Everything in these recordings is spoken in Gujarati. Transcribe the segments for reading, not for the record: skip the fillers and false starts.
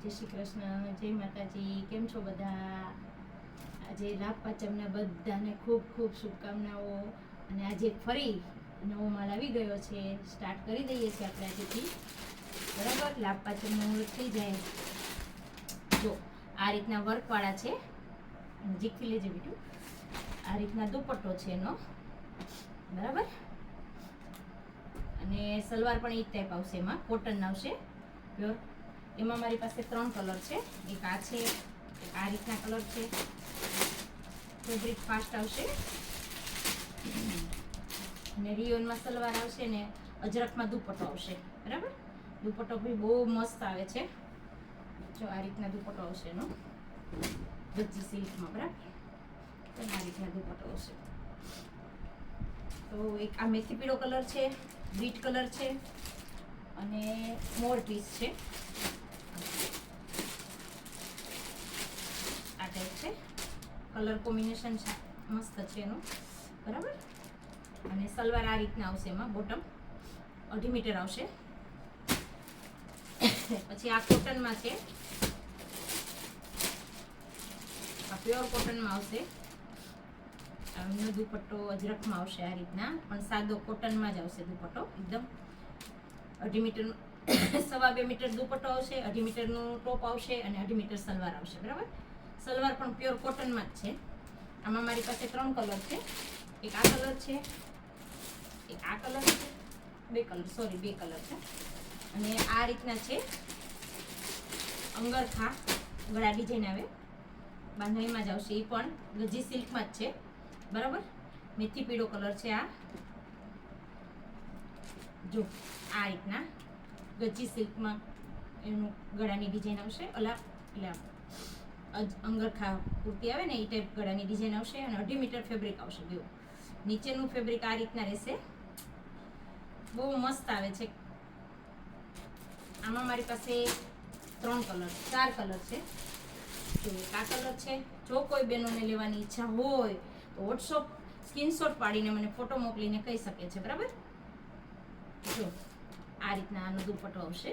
જય શ્રી કૃષ્ણ, જય માતાજી. કેમ છો બધા? આજે લાભ પાંચમના બધાને ખૂબ ખૂબ શુભકામનાઓ. અને આજે ફરી નવો માલ આવી ગયો છે. સ્ટાર્ટ કરી દઈએ છીએ આપણે આજેથી, બરાબર. લાભ પાંચમનું મુહૂર્ત થઈ જાય. જો આ રીતના વર્કવાળા છે, નજીકથી લેજે બીજું. આ રીતના દુપટ્ટો છે એનો, બરાબર. અને સલવાર પણ એ જ ટાઈપ આવશે, એમાં કોટન આવશે પ્યોર. એમાં મારી પાસે 3 કલર છે. એક આ છે, એક આ રીતના કલર છે. ફેબ્રિક ફાસ્ટ આવશે અને રિયોનમાં સલવાર આવશે ને અજરકમાં દુપટ્ટો આવશે, બરાબર. દુપટ્ટો બી બહુ મસ્ત આવે છે. જો આ રીતના દુપટ્ટો આવશે એનો, ગચ્ચી સિલ્કમાં, બરાબર. આ રીતના દુપટ્ટો આવશે. તો એક આ મેથી પીળો કલર છે, બીટ કલર છે અને મોર પીસ છે. આ ટાઈપ છે. કલર કોમ્બિનેશન મસ્ત છે એનું, બરાબર. અને સલવાર આ રીતના આવશે, એમાં બોટમ 2.5 મીટર આવશે. પછી આ કોટનમાં છે, આ પ્યોર કોટનમાં આવશે. એનો દુપટ્ટો અજરકમાં આવશે આ રીતના, પણ સાદો કોટનમાં જ આવશે દુપટ્ટો. એકદમ 2.5 મીટર 2.5 મીટર દુપટ્ટો આવશે, 2.5 મીટરનું ટોપ આવશે અને 2.5 મીટર સલવાર આવશે, બરાબર. સલવાર પણ પ્યોર કોટનમાં જ છે. આમાં મારી પાસે 3 કલર છે. એક આ કલર છે, એક આ કલર છે, 2 કલર છે. અને આ રીતના છે, અંગરખા ગળા ડિઝાઇન આવે, બાંધણીમાં જ આવશે. એ પણ ગજી સિલ્કમાં જ છે, બરાબર. મેથી પીળો કલર છે આ. જો આ રીતના ગજી સિલ્કમાં એનું ગળાની ડિઝાઇન આવશે. એટલે અંગરખા કુર્તી આવે ને એ ટાઈપ ગળાની ડિઝાઇન આવશે અને 2.5 મીટર ફેબ્રિક આવશે. જો નીચેનું ફેબ્રિક આ રીતના રહેશે, બહુ મસ્ત આવે છે. આમાં મારી પાસે 4 કલર છે. તો એક આ કલર છે. જો કોઈ બહેનોને લેવાની ઈચ્છા હોય તો વોટ્સઅપ સ્ક્રીનશોટ પાડીને મને ફોટો મોકલીને કહી શકે છે, બરાબર. જો આ રીતના આનો દુપટ્ટો આવશે.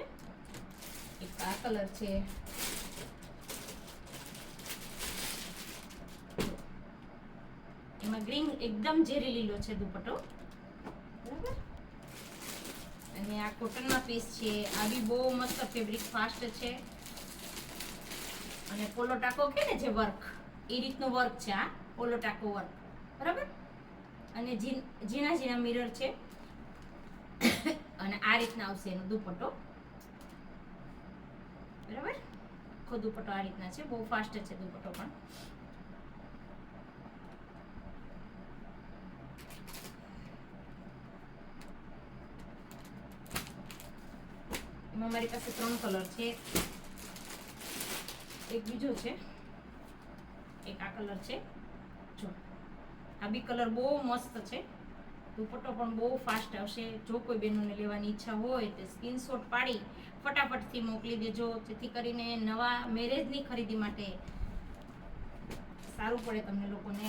એક આ કલર છે, એમાં ગ્રીન એકદમ ઝેરી લીલો છે દુપટ્ટો, બરાબર. અને આ કોટનમાં પીસ છે. આ બી બહુ મસ્ત ફેબ્રિક ફાસ્ટ છે. અને પોલો ટાકો કે ને જે વર્ક, એ રીતનું વર્ક છે આ પોલો ટાકો વર્ક, બરાબર. અને ઝીણા ઝીણા મિરર છે. અને આ રીતના આવશે એનો દુપટ્ટો, બરાબર. આખો દુપટ્ટો આ રીતના છે. બહુ ફાસ્ટ છે દુપટ્ટો પણ. એમાં મારી પાસે 3 કલર છે. એક બીજો છે, એક આ કલર છે. જો આ બી કલર બહુ મસ્ત છે. દુપટ્ટો પણ બહુ ફાસ્ટ આવશે. જો કોઈ બહેનોને લેવાની ઈચ્છા હોય તો સ્ક્રીનશોટ પાડી ફટાફટથી મોકલી દેજો, જેથી કરીને નવા મેરેજની ખરીદી માટે સારું પડે તમને લોકોને.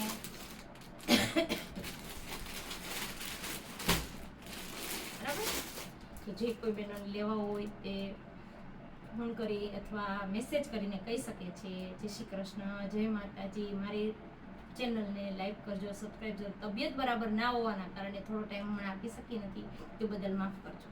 બરાબર. કે જે કોઈ બહેનોને લેવા હોય તે ફોન કરી અથવા મેસેજ કરીને કહી શકે છે. જય શ્રી કૃષ્ણ, જય માતાજી. મારી ચેનલને લાઈક કરજો, સબસ્ક્રાઈબ કરજો. તબિયત બરાબર ના હોવાના કારણે થોડો ટાઈમ હમણાં આપી શકી નથી, તે બદલ માફ કરજો.